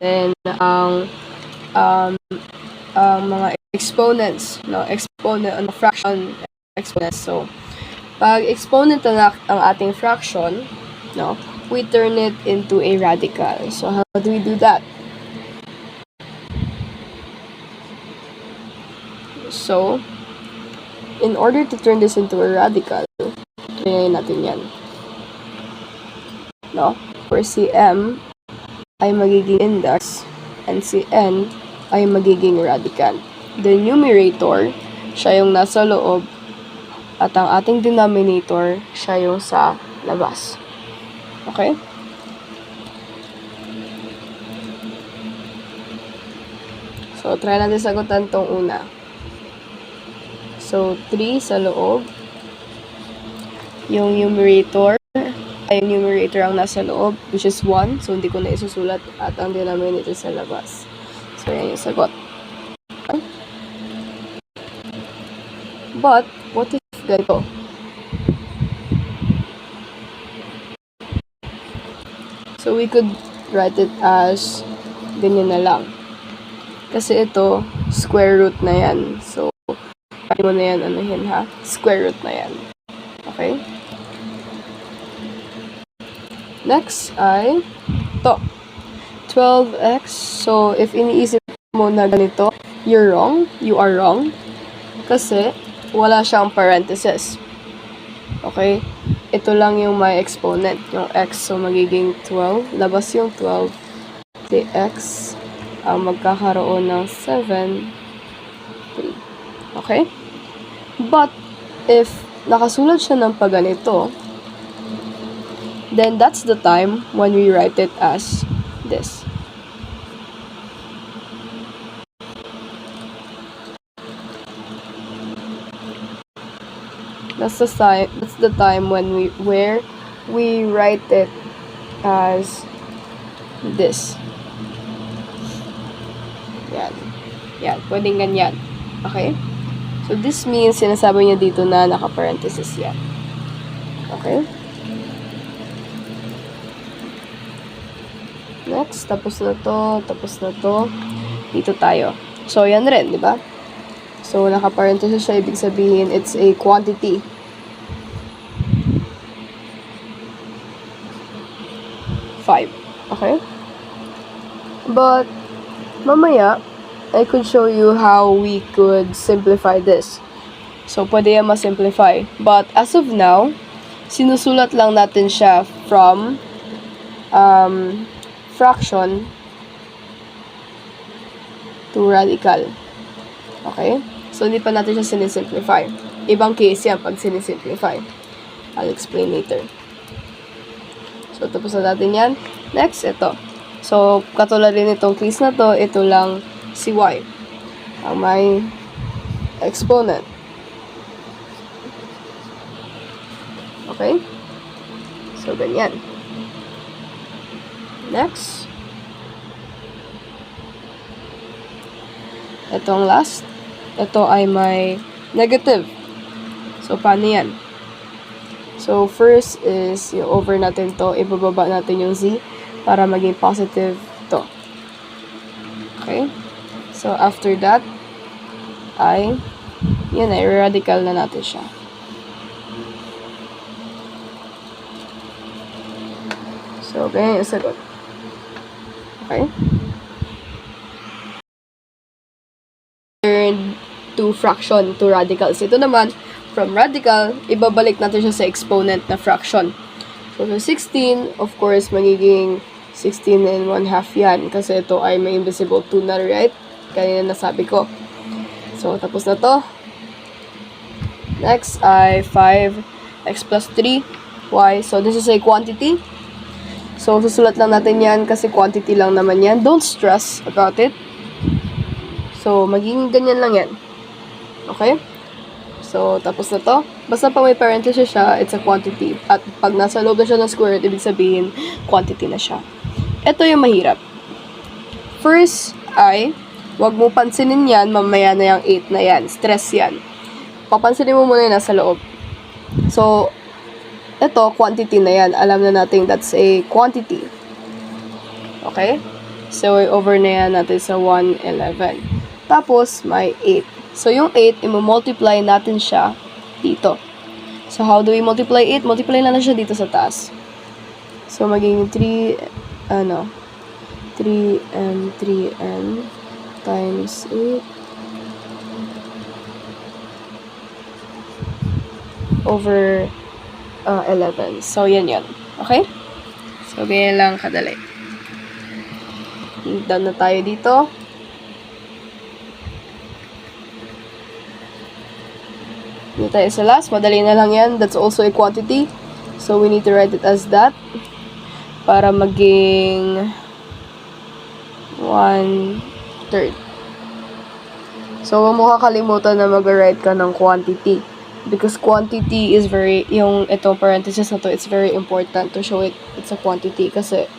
natin ang mga exponents, no? Exponent, fraction exponents. So, pag exponent ang ating fraction, no, we turn it into a radical. So, how do we do that? So, in order to turn this into a radical, try natin yan. No? For si m ay magiging index and si n ay magiging radical. The numerator, siya yung nasa loob, at ang ating denominator, siya yung sa labas. Okay? So, try natin sagutan tong una. So, 3 sa loob. Yung numerator ang nasa loob, which is 1. So, hindi ko na isusulat at ang denominator sa labas. So, yan yung sagot. Okay? But, what if ganito? So, we could write it as ganyan na lang. Kasi ito, square root na yan. So, kaya mo na yan, anuhin ha? Square root na yan. Okay? Next ay to 12x. So, if iniisip mo na ganito, you're wrong. You are wrong. Kasi, wala siyang parenthesis. Okay? Ito lang yung may exponent, yung x. So, magiging 12. Labas yung 12. Si x ang magkakaroon ng 7, 3. Okay? But, if nakasulat siya ng paganito, then that's the time when we write it as this. That's the time when we write it as this. Yan. Yan. Pwedeng ganyan. Okay? So, this means, sinasabi niya dito na naka-parenthesis yan. Okay? Next, tapos na to. Dito tayo. So, yan rin, di ba? So, naka-parenthesis siya, ibig sabihin, it's a quantity. Five. Okay? But, mamaya, I could show you how we could simplify this. So, pwede yan ma-simplify. But, as of now, sinusulat lang natin siya from fraction to radical. Okay? So, hindi pa natin siya sinisimplify. Ibang case yan pag sinisimplify. I'll explain later. So, tapos na natin yan. Next, ito. So, katulad rin itong case na to, ito lang si y. Ang may exponent. Okay? So, ganyan. Next. Itong last. Ito ay may negative. So, paano yan? So, first is, yung over natin to, ibababa natin yung z para maging positive to. Okay? So, after that, ay, yun ay, radical na natin siya. So, ganyan yung sagot. Okay? Turn to fraction to radicals. Ito naman, from radical, ibabalik natin siya sa exponent na fraction. So, 16, of course, magiging 16 and 1/2 yan. Kasi ito ay may invisible 2 na, right? Kanina nasabi ko. So, tapos na to. Next ay 5x plus 3y. So, this is a quantity. So, susulat lang natin yan kasi quantity lang naman yan. Don't stress about it. So, magiging ganyan lang yan. Okay? So, tapos na to. Basta pag may parenthesis siya, it's a quantity. At pag nasa loob na siya ng square root, ibig sabihin, quantity na siya. Ito yung mahirap. First ay, wag mo pansinin yan, mamaya na yung 8 na yan. Stress yan. Papansinin mo muna yung nasa loob. So, ito, quantity na yan. Alam na natin that's a quantity. Okay? So, over na yan natin sa 111. Tapos, may 8. So, yung 8, i-multiply natin siya dito. So, how do we multiply 8? Multiply na lang siya dito sa taas. So, magiging 3n times 8 over 11. So, yan yun. Okay? So, ganyan lang kadali. Done na tayo dito. Dito tayo sa last. Madali na lang yan. That's also a quantity. So, we need to write it as that. Para maging 1/3. So, huwag mo kakalimutan na mag-write ka ng quantity. Because quantity is yung itong parenthesis na to, it's very important to show it's a quantity. Kasi,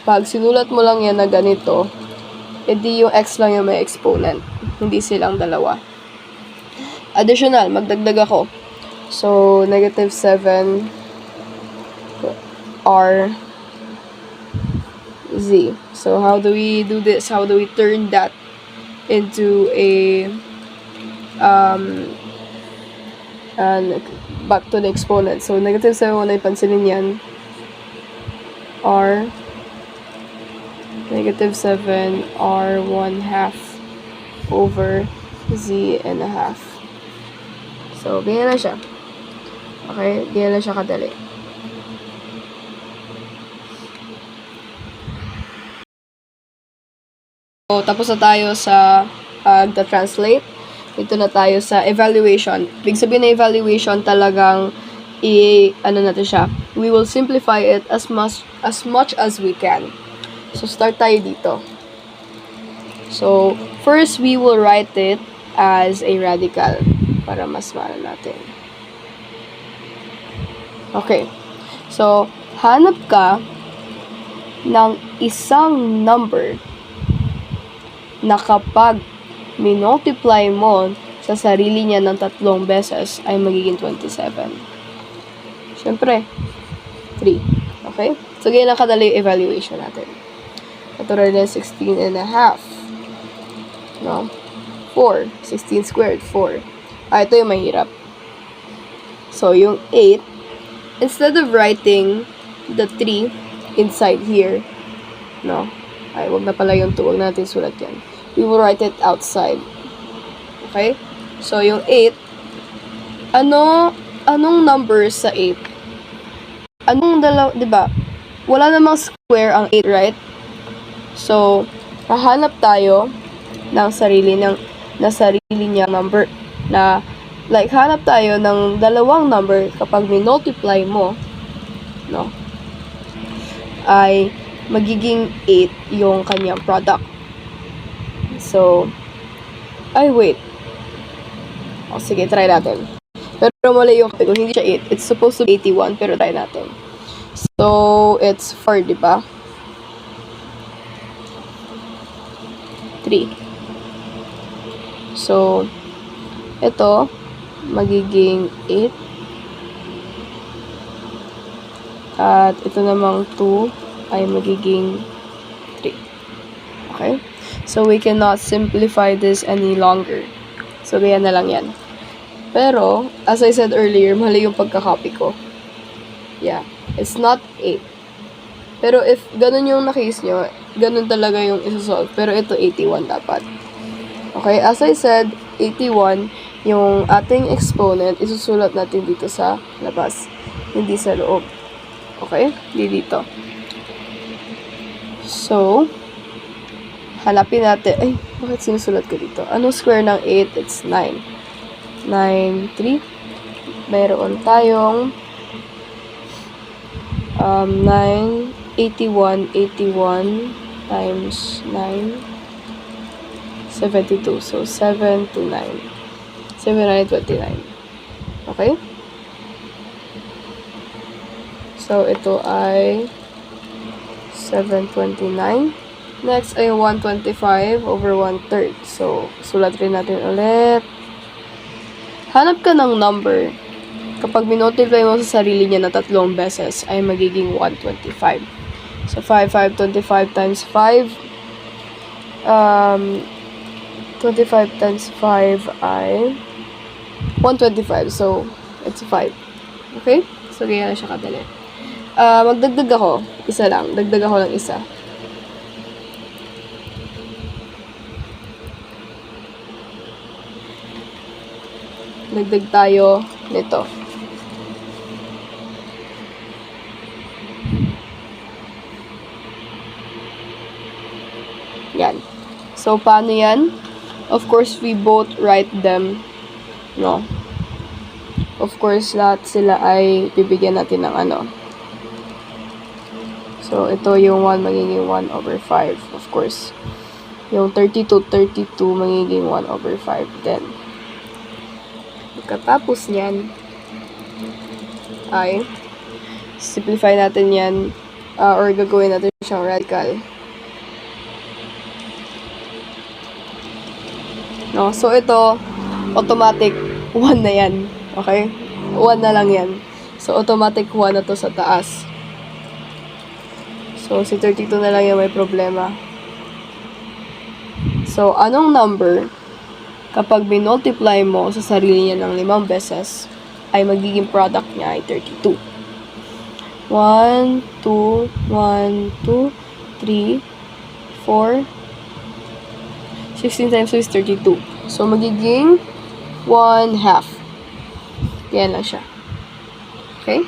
pag sinulat mo lang yan na ganito, edi yung x lang yung may exponent. Hindi silang dalawa. Additional, magdagdag ako. So, -7 r z. So, how do we do this? How do we turn that into a back to the exponent? So, -7, wala ipansinin yan. R -7 r 1/2 over z and a half. So, ganyan na siya. Okay? Ganyan na siya kadali. So, tapos na tayo sa translate. Ito na tayo sa evaluation. Ibig sabihin na evaluation talagang ano natin siya. We will simplify it as much as we can. So, start tayo dito. So, first we will write it as a radical para mas maano natin. Okay. So, hanap ka ng isang number na kapag minultiply mo sa sarili niya ng 3 beses ay magiging 27. Siyempre, 3. Okay? So, ganyan lang kadali yung evaluation natin. Katulad na 16 and a half. No? 4. 16 squared, 4. Ito yung mahirap. So, yung 8, instead of writing the 3 inside here, no? Ay, wag na pala yung 2. Wag natin sulat yan. We will write it outside. Okay? So, yung 8, anong numbers sa 8? Anong diba? Wala namang square ang 8, right? So, hahanap tayo ng sarili niya number na, like, hanap tayo ng dalawang number kapag minultiply mo, no? Ay magiging 8 yung kanyang product. So, wait. O, sige, try natin. Pero mali yung kung hindi siya 8. It's supposed to be 81, pero try natin. So, it's 4, di ba? 3. So, ito, magiging 8. At ito namang 2 ay magiging 3. Okay? So, we cannot simplify this any longer. So, ganyan na lang yan. Pero, as I said earlier, mali yung pagka-copy ko. Yeah. It's not 8. Pero if ganun yung na-case nyo, ganun talaga yung isa-solve. Pero ito, 81 dapat. Okay? As I said, 81, yung ating exponent, isusulat natin dito sa labas. Hindi sa loob. Okay? Hindi dito. So, hanapin natin. Ay, bakit sinusulat ko dito? Anong square ng 8? It's 9. 9, 3. Mayroon tayong 9, 81 times 9, 72. So, 7 to 9. 729. Okay? So, ito ay 729. Next ay 125 over 1/3. So, sulat rin natin ulit. Hanap ka ng number. Kapag minultiply mo sa sarili niya na 3 beses, ay magiging 125. So, 5, 25 times 5. 25 times 5 ay 125. So, it's 5. Okay? So, ganyan na siya kadali. Magdagdag ako. Isa lang. Dagdag ako ng isa. Dagdag tayo nito. Yan. So, paano yan? Of course, we both write them. No? Of course, lahat sila ay bibigyan natin ng ano. So, ito yung 1 magiging 1 over 5. Of course. Yung 32 magiging 1 over 5. Then, pagkatapos niyan, ay simplify natin yan or gagawin natin siyang radical. No? So, ito, automatic 1 na yan. Okay? 1 na lang yan. So, automatic 1 na to sa taas. So, si 32 na lang yung may problema. So, anong number, kapag binultiply mo sa sarili niya ng 5 beses, ay magiging product niya ay 32. 1, 2, 1, 2, 3, 4, 16 times 2 is 32. So, magiging 1/2. Yan lang siya. Okay?